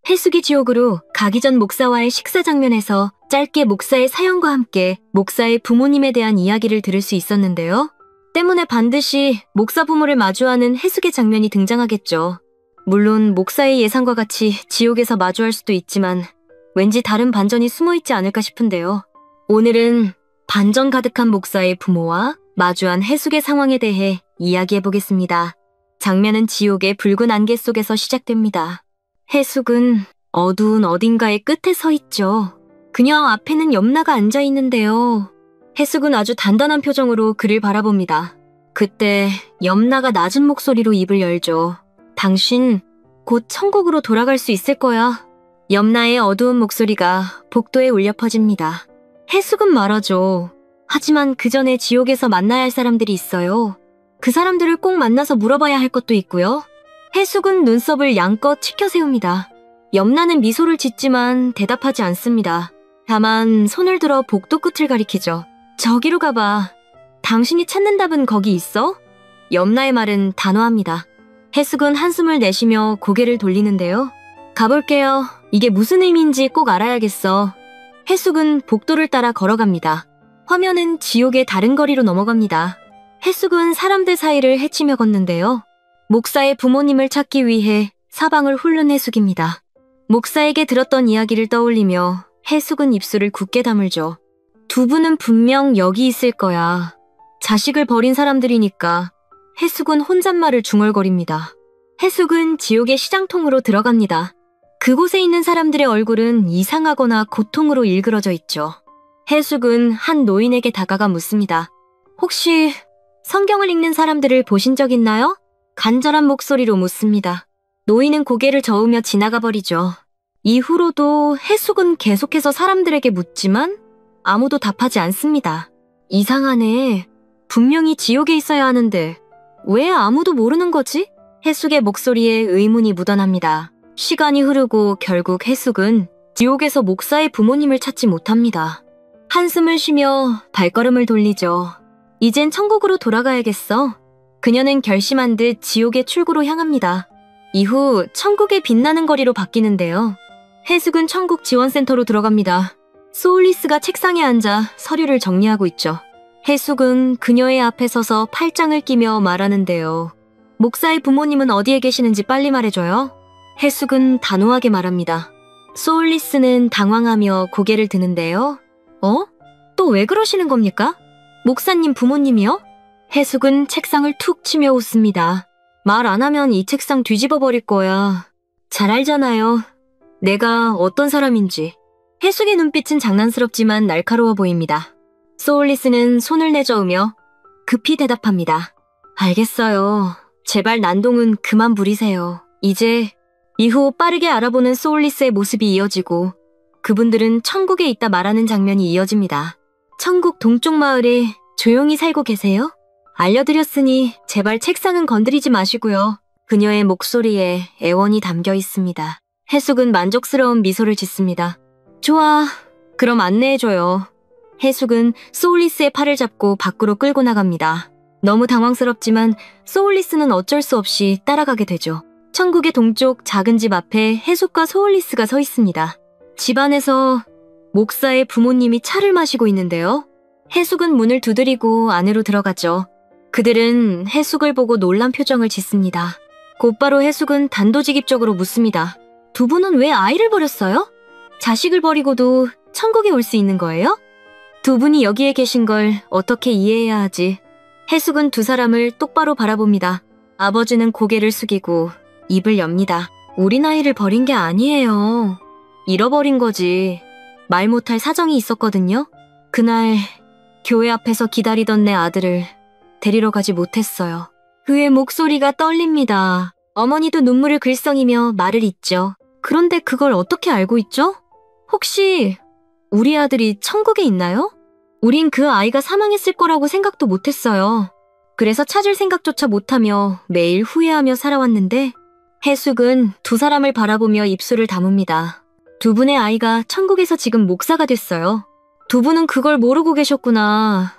해수기 지옥으로 가기 전 목사와의 식사 장면에서 짧게 목사의 사연과 함께 목사의 부모님에 대한 이야기를 들을 수 있었는데요. 때문에 반드시 목사 부모를 마주하는 해수기 장면이 등장하겠죠. 물론 목사의 예상과 같이 지옥에서 마주할 수도 있지만 왠지 다른 반전이 숨어있지 않을까 싶은데요. 오늘은 반전 가득한 목사의 부모와 마주한 해수의 상황에 대해 이야기해보겠습니다. 장면은 지옥의 붉은 안개 속에서 시작됩니다. 해숙은 어두운 어딘가의 끝에 서 있죠. 그녀 앞에는 염라가 앉아 있는데요. 해숙은 아주 단단한 표정으로 그를 바라봅니다. 그때 염라가 낮은 목소리로 입을 열죠. 당신 곧 천국으로 돌아갈 수 있을 거야. 염라의 어두운 목소리가 복도에 울려 퍼집니다. 해숙은 말하죠. 하지만 그 전에 지옥에서 만나야 할 사람들이 있어요. 그 사람들을 꼭 만나서 물어봐야 할 것도 있고요. 해숙은 눈썹을 양껏 치켜 세웁니다. 염라는 미소를 짓지만 대답하지 않습니다. 다만 손을 들어 복도 끝을 가리키죠. 저기로 가봐. 당신이 찾는 답은 거기 있어? 염라의 말은 단호합니다. 해숙은 한숨을 내쉬며 고개를 돌리는데요. 가볼게요. 이게 무슨 의미인지 꼭 알아야겠어. 해숙은 복도를 따라 걸어갑니다. 화면은 지옥의 다른 거리로 넘어갑니다. 해숙은 사람들 사이를 헤치며 걷는데요. 목사의 부모님을 찾기 위해 사방을 훑는 해숙입니다. 목사에게 들었던 이야기를 떠올리며 해숙은 입술을 굳게 다물죠. 두 분은 분명 여기 있을 거야. 자식을 버린 사람들이니까. 해숙은 혼잣말을 중얼거립니다. 해숙은 지옥의 시장통으로 들어갑니다. 그곳에 있는 사람들의 얼굴은 이상하거나 고통으로 일그러져 있죠. 해숙은 한 노인에게 다가가 묻습니다. 혹시 성경을 읽는 사람들을 보신 적 있나요? 간절한 목소리로 묻습니다. 노인은 고개를 저으며 지나가 버리죠. 이후로도 해숙은 계속해서 사람들에게 묻지만 아무도 답하지 않습니다. 이상하네. 분명히 지옥에 있어야 하는데 왜 아무도 모르는 거지? 해숙의 목소리에 의문이 묻어납니다. 시간이 흐르고 결국 해숙은 지옥에서 목사의 부모님을 찾지 못합니다. 한숨을 쉬며 발걸음을 돌리죠. 이젠 천국으로 돌아가야겠어. 그녀는 결심한 듯 지옥의 출구로 향합니다. 이후 천국의 빛나는 거리로 바뀌는데요. 해숙은 천국 지원센터로 들어갑니다. 소울리스가 책상에 앉아 서류를 정리하고 있죠. 해숙은 그녀의 앞에 서서 팔짱을 끼며 말하는데요. 목사의 부모님은 어디에 계시는지 빨리 말해줘요. 해숙은 단호하게 말합니다. 소울리스는 당황하며 고개를 드는데요. 또 왜 그러시는 겁니까? 목사님 부모님이요? 해숙은 책상을 툭 치며 웃습니다. 말 안 하면 이 책상 뒤집어 버릴 거야. 잘 알잖아요. 내가 어떤 사람인지. 해숙의 눈빛은 장난스럽지만 날카로워 보입니다. 소울리스는 손을 내저으며 급히 대답합니다. 알겠어요. 제발 난동은 그만 부리세요. 이후 빠르게 알아보는 소울리스의 모습이 이어지고 그분들은 천국에 있다 말하는 장면이 이어집니다. 천국 동쪽 마을에 조용히 살고 계세요? 알려드렸으니 제발 책상은 건드리지 마시고요. 그녀의 목소리에 애원이 담겨 있습니다. 해숙은 만족스러운 미소를 짓습니다. 좋아, 그럼 안내해줘요. 해숙은 소울리스의 팔을 잡고 밖으로 끌고 나갑니다. 너무 당황스럽지만 소울리스는 어쩔 수 없이 따라가게 되죠. 천국의 동쪽 작은 집 앞에 해숙과 소울리스가 서 있습니다. 집 안에서 목사의 부모님이 차를 마시고 있는데요. 해숙은 문을 두드리고 안으로 들어가죠. 그들은 해숙을 보고 놀란 표정을 짓습니다. 곧바로 해숙은 단도직입적으로 묻습니다. 두 분은 왜 아이를 버렸어요? 자식을 버리고도 천국에 올 수 있는 거예요? 두 분이 여기에 계신 걸 어떻게 이해해야 하지? 해숙은 두 사람을 똑바로 바라봅니다. 아버지는 고개를 숙이고 입을 엽니다. 우린 아이를 버린 게 아니에요. 잃어버린 거지. 말 못할 사정이 있었거든요. 그날 교회 앞에서 기다리던 내 아들을 데리러 가지 못했어요. 그의 목소리가 떨립니다. 어머니도 눈물을 글썽이며 말을 잇죠. 그런데 그걸 어떻게 알고 있죠? 혹시 우리 아들이 천국에 있나요? 우린 그 아이가 사망했을 거라고 생각도 못했어요. 그래서 찾을 생각조차 못하며 매일 후회하며 살아왔는데 해숙은 두 사람을 바라보며 입술을 다뭅니다. 두 분의 아이가 천국에서 지금 목사가 됐어요. 두 분은 그걸 모르고 계셨구나.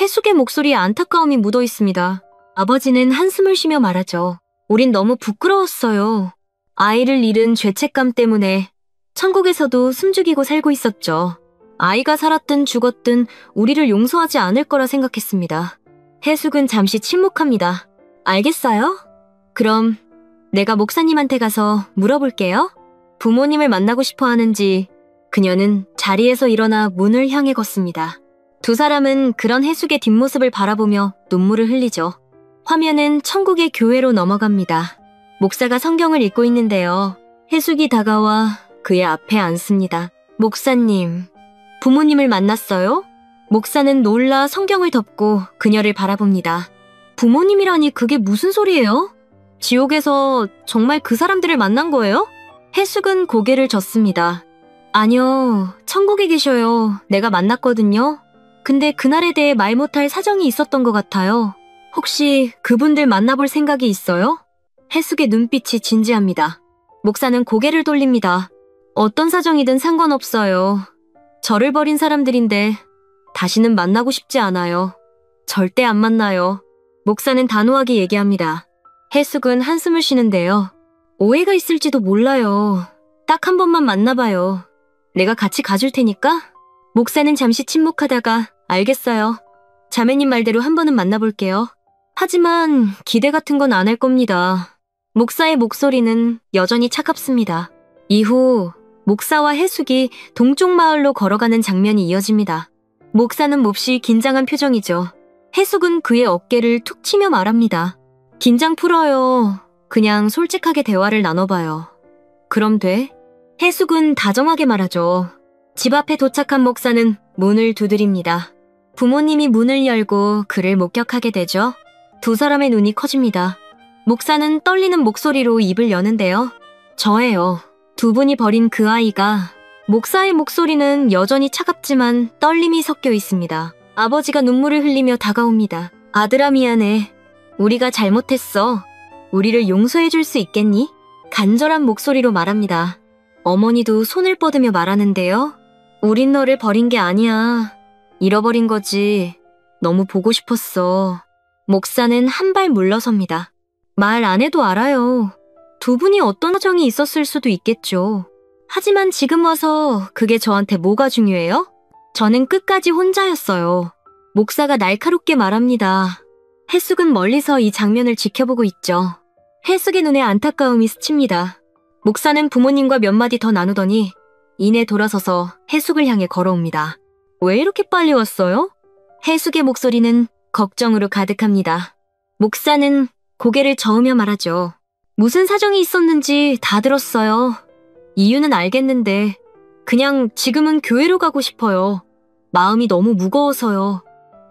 해숙의 목소리에 안타까움이 묻어 있습니다. 아버지는 한숨을 쉬며 말하죠. 우린 너무 부끄러웠어요. 아이를 잃은 죄책감 때문에 천국에서도 숨죽이고 살고 있었죠. 아이가 살았든 죽었든 우리를 용서하지 않을 거라 생각했습니다. 해숙은 잠시 침묵합니다. 알겠어요? 그럼 내가 목사님한테 가서 물어볼게요. 부모님을 만나고 싶어 하는지 그녀는 자리에서 일어나 문을 향해 걷습니다. 두 사람은 그런 해숙의 뒷모습을 바라보며 눈물을 흘리죠. 화면은 천국의 교회로 넘어갑니다. 목사가 성경을 읽고 있는데요. 해숙이 다가와 그의 앞에 앉습니다. 목사님, 부모님을 만났어요? 목사는 놀라 성경을 덮고 그녀를 바라봅니다. 부모님이라니 그게 무슨 소리예요? 지옥에서 정말 그 사람들을 만난 거예요? 해숙은 고개를 젓습니다. 아니요, 천국에 계셔요. 내가 만났거든요. 근데 그날에 대해 말 못할 사정이 있었던 것 같아요. 혹시 그분들 만나볼 생각이 있어요? 해숙의 눈빛이 진지합니다. 목사는 고개를 돌립니다. 어떤 사정이든 상관없어요. 저를 버린 사람들인데 다시는 만나고 싶지 않아요. 절대 안 만나요. 목사는 단호하게 얘기합니다. 해숙은 한숨을 쉬는데요. 오해가 있을지도 몰라요. 딱 한 번만 만나봐요. 내가 같이 가줄 테니까? 목사는 잠시 침묵하다가 알겠어요. 자매님 말대로 한 번은 만나볼게요. 하지만 기대 같은 건 안 할 겁니다. 목사의 목소리는 여전히 차갑습니다. 이후 목사와 해숙이 동쪽 마을로 걸어가는 장면이 이어집니다. 목사는 몹시 긴장한 표정이죠. 해숙은 그의 어깨를 툭 치며 말합니다. 긴장 풀어요. 그냥 솔직하게 대화를 나눠봐요. 그럼 돼? 해숙은 다정하게 말하죠. 집 앞에 도착한 목사는 문을 두드립니다. 부모님이 문을 열고 그를 목격하게 되죠. 두 사람의 눈이 커집니다. 목사는 떨리는 목소리로 입을 여는데요. 저예요. 두 분이 버린 그 아이가. 목사의 목소리는 여전히 차갑지만 떨림이 섞여 있습니다. 아버지가 눈물을 흘리며 다가옵니다. 아들아 미안해. 우리가 잘못했어. 우리를 용서해줄 수 있겠니? 간절한 목소리로 말합니다. 어머니도 손을 뻗으며 말하는데요. 우린 너를 버린 게 아니야. 잃어버린 거지. 너무 보고 싶었어. 목사는 한 발 물러섭니다. 말 안 해도 알아요. 두 분이 어떤 사정이 있었을 수도 있겠죠. 하지만 지금 와서 그게 저한테 뭐가 중요해요? 저는 끝까지 혼자였어요. 목사가 날카롭게 말합니다. 해숙은 멀리서 이 장면을 지켜보고 있죠. 해숙의 눈에 안타까움이 스칩니다. 목사는 부모님과 몇 마디 더 나누더니 이내 돌아서서 해숙을 향해 걸어옵니다. 왜 이렇게 빨리 왔어요? 해숙의 목소리는 걱정으로 가득합니다. 목사는 고개를 저으며 말하죠. 무슨 사정이 있었는지 다 들었어요. 이유는 알겠는데 그냥 지금은 교회로 가고 싶어요. 마음이 너무 무거워서요.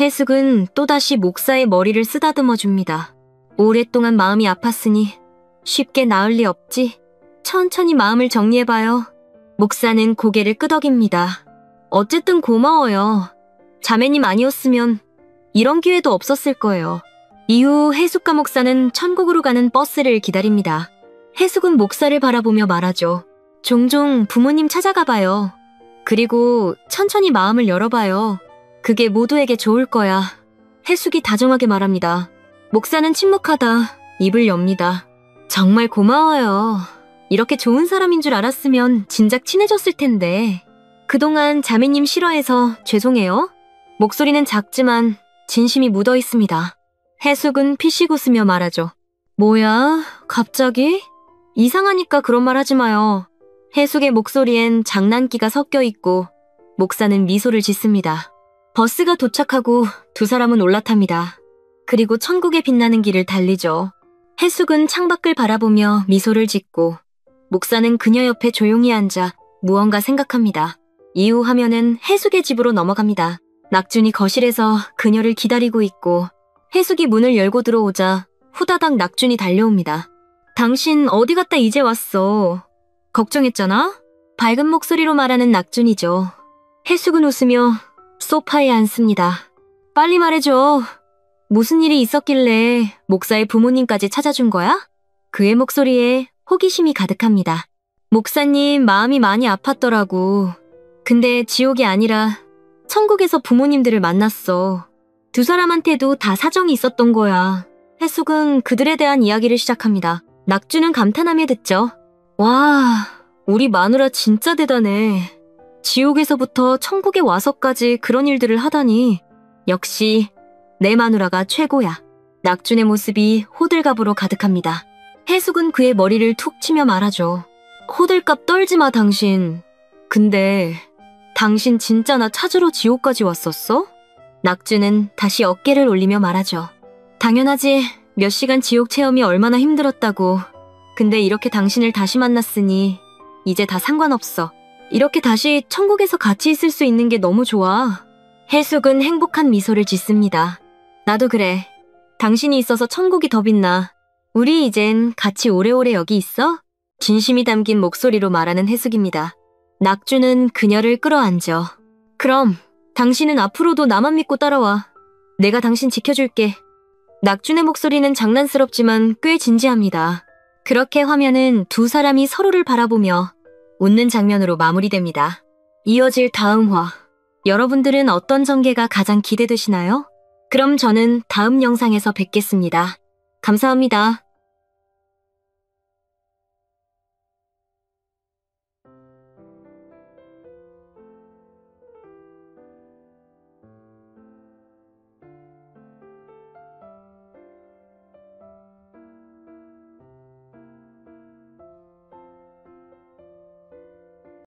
해숙은 또다시 목사의 머리를 쓰다듬어 줍니다. 오랫동안 마음이 아팠으니 쉽게 나을 리 없지. 천천히 마음을 정리해봐요. 목사는 고개를 끄덕입니다. 어쨌든 고마워요. 자매님 아니었으면 이런 기회도 없었을 거예요. 이후 해숙과 목사는 천국으로 가는 버스를 기다립니다. 해숙은 목사를 바라보며 말하죠. 종종 부모님 찾아가봐요. 그리고 천천히 마음을 열어봐요. 그게 모두에게 좋을 거야. 해숙이 다정하게 말합니다. 목사는 침묵하다 입을 엽니다. 정말 고마워요. 이렇게 좋은 사람인 줄 알았으면 진작 친해졌을 텐데. 그동안 자매님 싫어해서 죄송해요. 목소리는 작지만 진심이 묻어 있습니다. 해숙은 피식 웃으며 말하죠. 뭐야, 갑자기? 이상하니까 그런 말 하지 마요. 해숙의 목소리엔 장난기가 섞여 있고 목사는 미소를 짓습니다. 버스가 도착하고 두 사람은 올라탑니다. 그리고 천국에 빛나는 길을 달리죠. 해숙은 창밖을 바라보며 미소를 짓고 목사는 그녀 옆에 조용히 앉아 무언가 생각합니다. 이후 화면은 해숙의 집으로 넘어갑니다. 낙준이 거실에서 그녀를 기다리고 있고 해숙이 문을 열고 들어오자 후다닥 낙준이 달려옵니다. 당신 어디 갔다 이제 왔어? 걱정했잖아? 밝은 목소리로 말하는 낙준이죠. 해숙은 웃으며 소파에 앉습니다. 빨리 말해줘. 무슨 일이 있었길래 목사의 부모님까지 찾아준 거야? 그의 목소리에 호기심이 가득합니다. 목사님 마음이 많이 아팠더라고. 근데 지옥이 아니라 천국에서 부모님들을 만났어. 두 사람한테도 다 사정이 있었던 거야. 해숙은 그들에 대한 이야기를 시작합니다. 낙주는 감탄하며 듣죠. 와, 우리 마누라 진짜 대단해. 지옥에서부터 천국에 와서까지 그런 일들을 하다니. 역시 내 마누라가 최고야. 낙준의 모습이 호들갑으로 가득합니다. 해숙은 그의 머리를 툭 치며 말하죠. 호들갑 떨지 마, 당신. 근데 당신 진짜 나 찾으러 지옥까지 왔었어? 낙준은 다시 어깨를 올리며 말하죠. 당연하지. 몇 시간 지옥 체험이 얼마나 힘들었다고. 근데 이렇게 당신을 다시 만났으니 이제 다 상관없어. 이렇게 다시 천국에서 같이 있을 수 있는 게 너무 좋아. 해숙은 행복한 미소를 짓습니다. 나도 그래. 당신이 있어서 천국이 더 빛나. 우리 이젠 같이 오래오래 여기 있어? 진심이 담긴 목소리로 말하는 해숙입니다. 낙주는 그녀를 끌어안죠. 그럼 당신은 앞으로도 나만 믿고 따라와. 내가 당신 지켜줄게. 낙준의 목소리는 장난스럽지만 꽤 진지합니다. 그렇게 화면은 두 사람이 서로를 바라보며 웃는 장면으로 마무리됩니다. 이어질 다음 화. 여러분들은 어떤 전개가 가장 기대되시나요? 그럼 저는 다음 영상에서 뵙겠습니다. 감사합니다.